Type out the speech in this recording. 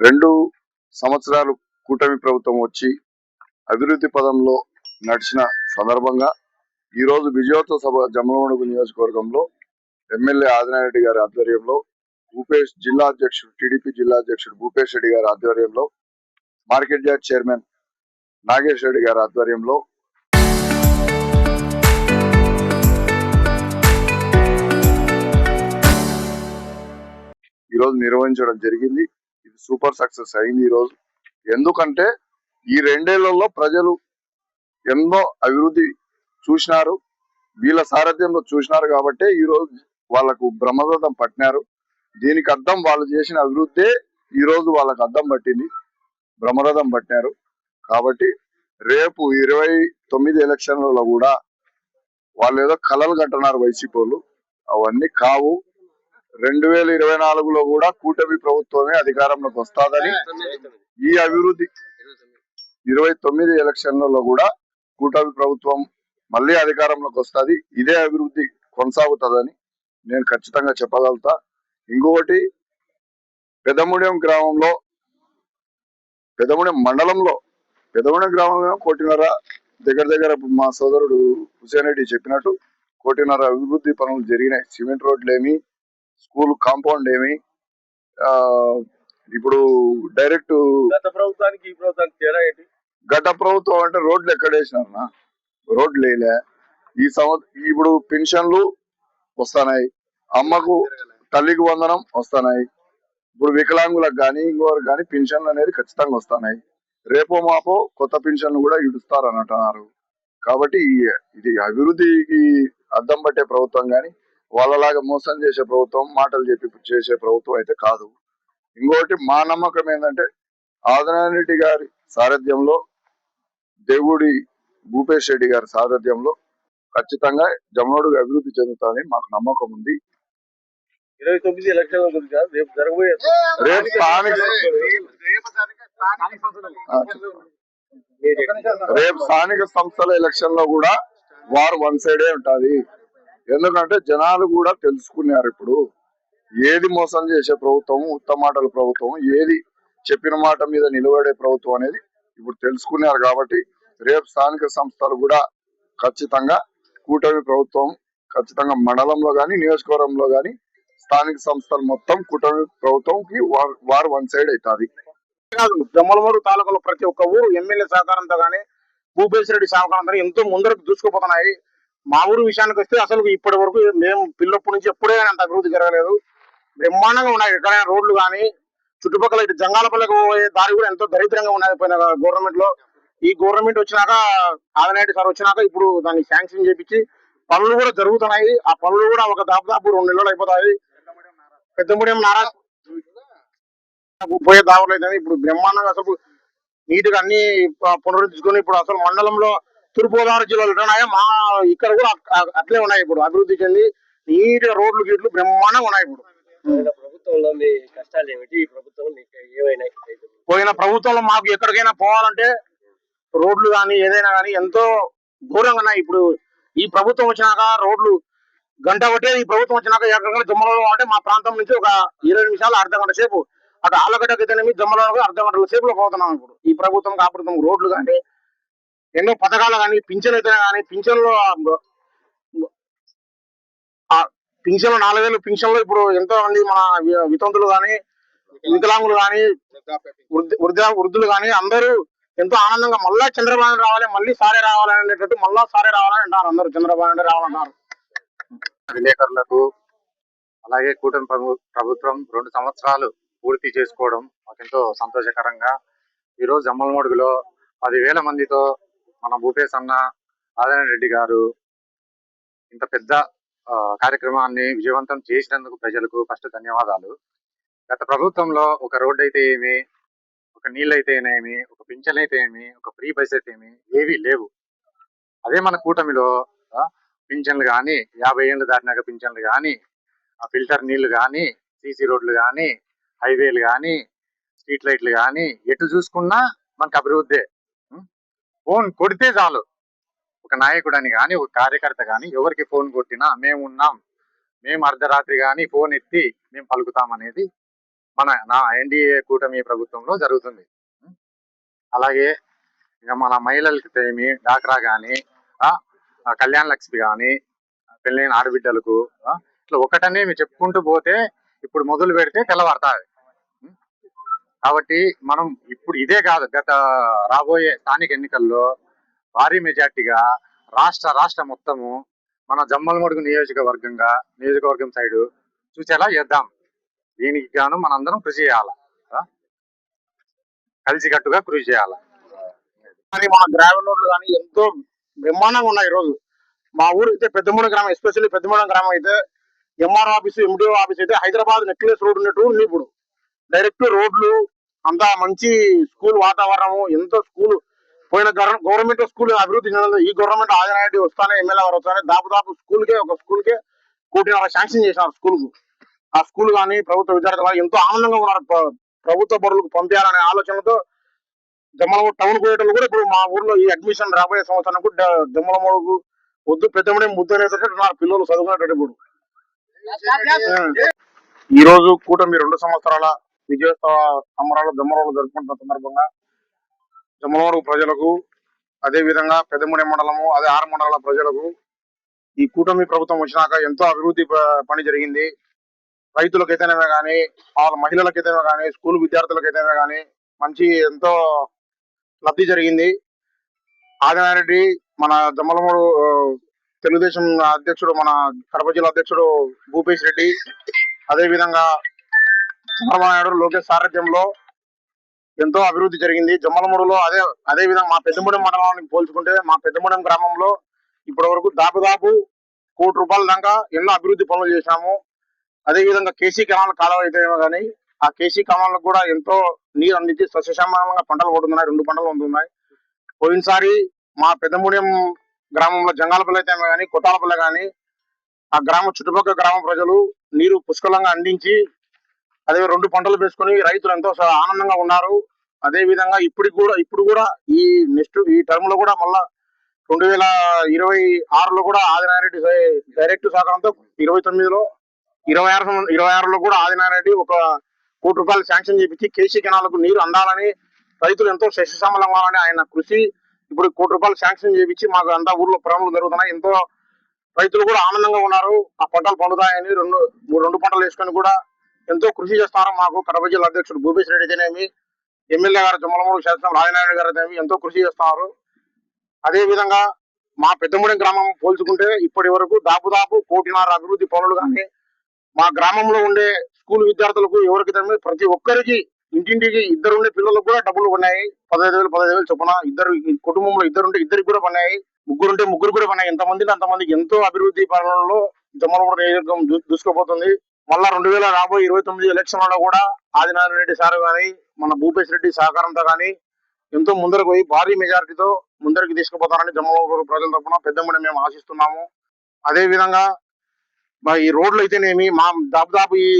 2 సంవత్సరాలు కూటమి ప్రభుత్వం వచ్చి అభివృద్ధి పదంలో నడిచిన సందర్భంగా ఈ రోజు విజయోత్సవ సభ జమ్మలమడుగు నియోజకవర్గంలో ఎమ్మెల్యే ఆదినారెడ్డి గారి ఆధ్వర్యంలో భూపేష్ జిల్లా అధ్యక్షుడు టీడీపీ జిల్లా అధ్యక్షుడు భూపేష్ రెడ్డి గారి ఆధ్వర్యంలో market yard chairman Nagesh Reddy గారి ఆధ్వర్యంలో ఈ రోజు నిర్వహించడం జరిగింది. ఇది సూపర్ సక్సెస్ అయింది ఈ రోజు. ఎందుకంటే ఈ 2 ఏళ్లలో ప్రజలు ఎన్నో అభివృద్ధి చూసినారు, వీళ్ళ సారథ్యంలో చూసినారు కాబట్టి ఈ రోజు వాళ్ళకు బ్రహ్మరథం పట్టినారు. దీనికి అర్థం వాళ్ళు చేసిన అభివృద్ధి ఈ రోజు వాళ్ళకు అర్థం పట్టింది, బ్రహ్మరథం పట్టినారు. కాబట్టి రేపు 29 ఎలక్షన్లలో కూడా వాళ్ళు ఏదో కలలు కంటున్నారు వైసీపీ వాళ్ళు, అవన్నీ కావు. 2024లో కూడా కూటమి ప్రభుత్వమే అధికారంలోకి వస్తాదని, ఈ అభివృద్ధి 29 ఎలక్షన్లలో కూడా కూటమి ప్రభుత్వం మళ్ళీ అధికారంలోకి వస్తుంది, ఇదే అభివృద్ధి కొనసాగుతుందని నేను ఖచ్చితంగా చెప్పగలుగుతా. ఇంకొకటి, పెదముడెం గ్రామంలో, పెదముడెం మండలంలో, పెదముడెం గ్రామంలో 1.5 దగ్గర మా సోదరుడు హుసేన్ రెడ్డి చెప్పినట్టు 1.5 అభివృద్ధి పనులు జరిగినాయి. సిమెంట్ రోడ్లు ఏమి, స్కూల్ కాంపౌండ్ ఏమి, ఇప్పుడు డైరెక్ట్ గత ప్రభుత్వానికి ఈ ప్రభుత్వానికి తేడా ఏంటి? గత ప్రభుత్వం అంటే రోడ్లు ఎక్కడ వేసినారన్నా, రోడ్లు వేయలే. ఈ సంవత్సరం ఇప్పుడు పెన్షన్లు వస్తున్నాయి, అమ్మకు తల్లికి వందనం వస్తున్నాయి, ఇప్పుడు వికలాంగులకు కానీ ఇంకోరికి కానీ పెన్షన్లు అనేది ఖచ్చితంగా వస్తున్నాయి. రేపో మాపో కొత్త పెన్షన్లు కూడా ఇడుస్తారని అంటున్నారు. కాబట్టి ఇది అభివృద్ధికి అద్దం పట్టే ప్రభుత్వం కానీ వాళ్ళలాగా మోసం చేసే ప్రభుత్వం, మాటలు చెప్పి చేసే ప్రభుత్వం అయితే కాదు. ఇంకోటి, మా నమ్మకం ఏంటంటే ఆదినారెడ్డి గారి సారథ్యంలో, దేవుడి భూపేష్ రెడ్డి గారి సారథ్యంలో ఖచ్చితంగా జమ్మలమడుగు అభివృద్ధి చెందుతానని మాకు నమ్మకం ఉంది. 29 ఎలక్షన్ల గురించి కాదు, రేపు జరగబోయే రేపు స్థానిక సంస్థల ఎలక్షన్ లో కూడా వారు వన్ సైడే ఉంటది. ఎందుకంటే జనాలు కూడా తెలుసుకున్నారు ఇప్పుడు ఏది మోసం చేసే ప్రభుత్వం, ఉత్తమ మాటల ప్రభుత్వం, ఏది చెప్పిన మాట మీద నిలబడే ప్రభుత్వం అనేది ఇప్పుడు తెలుసుకున్నారు. కాబట్టి రేపు స్థానిక సంస్థలు కూడా ఖచ్చితంగా కూటమి ప్రభుత్వం, ఖచ్చితంగా మండలంలో కానీ నియోజకవర్గంలో కానీ స్థానిక సంస్థలు మొత్తం కూటమి ప్రభుత్వంకి వారు వన్ సైడ్ అవుతుంది. జమ్మలమడుగు తాలూకాలో ప్రతి ఒక్క ఊరు ఎమ్మెల్యే సహకారంతో కానీ భూపేష్ రెడ్డి సహకారంతో ఎంతో ముందరకు దూసుకుపోతున్నాయి. మా ఊరు విషయానికి వస్తే అసలు ఇప్పటి వరకు మేము పిల్లప్పటి నుంచి ఎప్పుడే అంత అభివృద్ధి జరగలేదు. బ్రహ్మాండంగా ఉన్నాయి. ఎక్కడైనా రోడ్లు కానీ చుట్టుపక్కల ఇటు జంగాలపల్లికి పోయే దారి కూడా ఎంతో దరిద్రంగా ఉన్నది పోయిన గవర్నమెంట్ లో. ఈ గవర్నమెంట్ వచ్చినాక, ఆదినారెడ్డి సార్ వచ్చినాక ఇప్పుడు దాన్ని శాంక్షన్ చేపించి పనులు కూడా జరుగుతున్నాయి. ఆ పనులు కూడా ఒక దాదాపు 2 నెలలు అయిపోతాయి. పెద్దముడేం నారాయణ పోయే దావలు అయితే ఇప్పుడు బ్రహ్మాండంగా అసలు నీట్ గా అన్ని పునరుద్ధరించుకొని ఇప్పుడు అసలు మండలంలో తూర్పుగోదావరి జిల్లాలో ఉన్నాయా, మా ఇక్కడ కూడా అట్లే ఉన్నాయి. ఇప్పుడు అభివృద్ధి చెంది నీట్ గా రోడ్లు గీట్లు బ్రహ్మాండంగా ఉన్నాయి. ఇప్పుడు ప్రభుత్వంలో మీ కష్టాలు ఏమిటి? ఈ ప్రభుత్వం ఏమైనాయి? పోయిన ప్రభుత్వంలో మాకు ఎక్కడికైనా పోవాలంటే రోడ్లు కానీ ఏదైనా కానీ ఎంతో ఘోరంగా ఉన్నాయి. ఇప్పుడు ఈ ప్రభుత్వం వచ్చినాక రోడ్లు గంట కొట్టే, ఈ ప్రభుత్వం వచ్చినాక ఎక్కడికైనా జమ్మలలో అంటే మా ప్రాంతం నుంచి ఒక 20 నిమిషాలు, అర్ధ గంట సేపు, అటు ఆలగడ్డకి అయితేనేమి జమ్మలలో అర్ధ గంటల సేపులో పోతున్నాం. ఇప్పుడు ఈ ప్రభుత్వం కాపురం రోడ్లు కానీ ఎన్నో పథకాలు కానీ పింఛన్ అయితేనే కానీ పింఛన్లో 4000 పింఛన్లు ఇప్పుడు ఎంతో మంది మన వితంతులు కానీ వికలాంగులు కానీ వృద్ధులు కానీ అందరూ ఎంతో ఆనందంగా మళ్ళా చంద్రబాబు రావాలి, మళ్ళీ సారే రావాలని అనేటట్టు మళ్ళా సారే రావాలని అంటారు అందరూ. చంద్రబాబు నాయుడు రావాలంటారు. విలేకరులకు అలాగే కూటమి ప్రభుత్వం 2 సంవత్సరాలు పూర్తి చేసుకోవడం మాకెంతో సంతోషకరంగా. ఈరోజు జమ్మలమడుగులో 10,000 మందితో మన భూపేష్ అన్న, ఆదినారెడ్డి గారు ఇంత పెద్ద కార్యక్రమాన్ని విజయవంతం చేసినందుకు ప్రజలకు ఫస్ట్ ధన్యవాదాలు. గత ప్రభుత్వంలో ఒక రోడ్డు అయితే ఏమి, ఒక నీళ్ళు అయితే ఏమి, ఒక పింఛన్ అయితే ఏమి, ఒక ఫ్రీ బస్ అయితే ఏమి, ఏవి లేవు. అదే మన కూటమిలో పింఛన్లు కానీ, 50 ఏళ్ళు దాటినాక పింఛన్లు కానీ, ఫిల్టర్ నీళ్లు కానీ, సీసీ రోడ్లు కానీ, హైవేలు కానీ, స్ట్రీట్ లైట్లు కానీ, ఎటు చూసుకున్నా మనకు అభివృద్ధి. ఫోన్ కొడితే చాలు, ఒక నాయకుడు అని కానీ, ఒక కార్యకర్త కానీ ఎవరికి ఫోన్ కొట్టినా మేము ఉన్నాం, మేము అర్ధరాత్రి కానీ ఫోన్ ఎత్తి మేము పలుకుతాం అనేది నా ఎన్డీఏ కూటమి ప్రభుత్వంలో జరుగుతుంది. అలాగే ఇక మన మహిళలకి ఏమి డాక్రా కానీ, కళ్యాణ లక్ష్మి కానీ, పెళ్ళైన ఆడబిడ్డలకు ఇట్లా ఒకటనే మీరు చెప్పుకుంటూ పోతే ఇప్పుడు మొదలు పెడితే తెల్లవారుతాది. కాబట్టి మనం ఇప్పుడు ఇదే కాదు, గత రాబోయే స్థానిక ఎన్నికల్లో భారీ మెజార్టీగా రాష్ట్ర మొత్తము మన జమ్మలమడుగు నియోజకవర్గం సైడ్ చూసేలా చేద్దాం. దీనికి గాను మనందరం కృషి చేయాలి, కలిసికట్టుగా కృషి చేయాలి. కానీ మన గ్రామీణ కానీ ఎంతో బ్రహ్మాండంగా ఉన్నాయి. ఈ రోజు మా ఊరు అయితే పెద్దమూడెం గ్రామం, ఎస్పెషల్లీ పెద్దమూడెం గ్రామం అయితే ఎంఆర్ఓ ఆఫీసు, ఎండిఓ ఆఫీస్ అయితే హైదరాబాద్ నెక్లెస్ రోడ్ ఉన్నట్టు ఉంది. ఇప్పుడు డైరెక్ట్ రోడ్లు అంతా మంచి స్కూల్ వాతావరణము, ఎంతో స్కూల్ పోయిన గవర్నమెంట్ స్కూల్ అభివృద్ధి చెందలేదు. ఈ గవర్నమెంట్ ఆదినారెడ్డి వస్తానే, ఎమ్మెల్యే గారు వస్తానే దాపు ఒక స్కూల్ కే 1.5 కోటి శాంక్షన్ చేసినారు స్కూల్ కు. ఆ స్కూల్ కానీ ప్రభుత్వ విద్యార్థులు ఎంతో ఆనందంగా ఉన్నారు. ప్రభుత్వ బడులకు పంపించాలనే ఆలోచనతో జమ్మలమూడు టౌన్ పోయేటప్పుడు కూడా ఇప్పుడు మా ఊర్లో ఈ అడ్మిషన్ రాబోయే సంవత్సరానికి జమ్మలమూడుకు వద్దు పెద్దమూడెం ముద్దు అనేటట్టు పిల్లలు చదువుకునేటట్టు. ఇప్పుడు ఈ రోజు కూటమి 2 సంవత్సరాల విజయోత్సవ సంబరాలు జమ్మలమూడు జరుపుకుంటున్న సందర్భంగా జమ్మలమూడు ప్రజలకు, అదే విధంగా పెద్దమూడెం మండలము, అదే 6 మండలాల ప్రజలకు ఈ కూటమి ప్రభుత్వం వచ్చినాక ఎంతో అభివృద్ధి పని జరిగింది. రైతులకైతేనేమే కానీ, వాళ్ళ మహిళలకైతేనే కానీ, స్కూల్ విద్యార్థులకైతేనే కానీ మంచి ఎంతో లబ్ధి జరిగింది. ఆదినారెడ్డి మన జమ్మలమూడు తెలుగుదేశం అధ్యక్షుడు, మన కడప జిల్లా అధ్యక్షుడు భూపేష్ రెడ్డి, అదే విధంగా చంద్రబాబు నాయుడు, లోకేష్ సారథ్యంలో ఎంతో అభివృద్ధి జరిగింది జమ్మలమూడులో. అదే విధంగా మా పెద్దమూడెం మండలానికి పోల్చుకుంటే మా పెద్దమూడెం గ్రామంలో ఇప్పటి వరకు దాదాపు 1 కోటి రూపాయల దాకా ఎన్నో అభివృద్ధి పనులు చేశాము. అదే విధంగా కేసీ కెనాల్ కాలువ అయితేనేమో కానీ ఆ కేసీ కెనాలకు కూడా ఎంతో నీరు అందించి సస్యశ్యామలంగా పంటలు పడుతున్నాయి. 2 పంటలు ఉంటున్నాయి. పోయినసారి మా పెద్దమూడెం గ్రామంలో జంగాలపల్లి అయితే కానీ, కొట్టాలపల్లి కానీ ఆ గ్రామం చుట్టుపక్కల గ్రామ ప్రజలు నీరు పుష్కలంగా అందించి అదే 2 పంటలు వేసుకుని రైతులు ఎంతో ఆనందంగా ఉన్నారు. అదే విధంగా ఇప్పుడు కూడా ఈ టర్మ్ లో కూడా మళ్ళా 2026లో కూడా ఆదినారెడ్డి డైరెక్ట్ సహకారంతో 29లో 26లో కూడా ఆదినారెడ్డి 1 కోటి రూపాయలు శాంక్షన్ చేపించి కేసీ కెనాలకు నీరు అందాలని, రైతులు ఎంతో సస్యశ్యామలం కావాలని ఆయన కృషి. ఇప్పుడు 1 కోటి రూపాయలు శాంక్షన్ చేపించి మాకు అంతా ఊర్లో పనులు జరుగుతున్నాయి. ఎంతో రైతులు కూడా ఆనందంగా ఉన్నారు. ఆ పంటలు పండుతాయని 2 పంటలు వేసుకొని కూడా ఎంతో కృషి చేస్తున్నారు. మాకు కడప జిల్లా అధ్యక్షుడు భూపేష్ రెడ్డి అయితేనేమి, ఎమ్మెల్యే గారు జమ్మలమూడు శాసనసభ్యులు ఆదినారెడ్డి గారు అయితేనేమి ఎంతో కృషి చేస్తున్నారు. అదే విధంగా మా పెద్దమూడెం గ్రామం పోల్చుకుంటే ఇప్పటి వరకు దాదాపు 1.5 కోటి అభివృద్ధి పనులు కానీ, మా గ్రామంలో ఉండే స్కూల్ విద్యార్థులకు ఎవరికైతే ప్రతి ఒక్కరికి ఇంటింటికి 2 ఉండే పిల్లలకు కూడా డబ్బులు పడినాయి. 15,000 చొప్పున. కుటుంబంలో 2 ఉంటే 2కి కూడా పడినాయి. 3 ఉంటే 3 కూడా పడినాయి. ఎంతమందికి అంతమందికి ఎంతో అభివృద్ధి పనులలో జమ్మలమూడు నియోజకవర్గం దూసుకుపోతుంది. మళ్ళా 2029 ఎలక్షన్లలో కూడా ఆదినారెడ్డి సార్ కానీ, మన భూపేష్ రెడ్డి సహకారంతో కానీ ఎంతో ముందరకు పోయి భారీ మెజారిటీతో ముందరికి తీసుకుపోతారని జమ్మలమూడు ప్రజల తరఫున పెద్దమూడెం మేము ఆశిస్తున్నాము. అదే విధంగా ఈ రోడ్లు అయితేనేమి, మా దాదాపు ఈ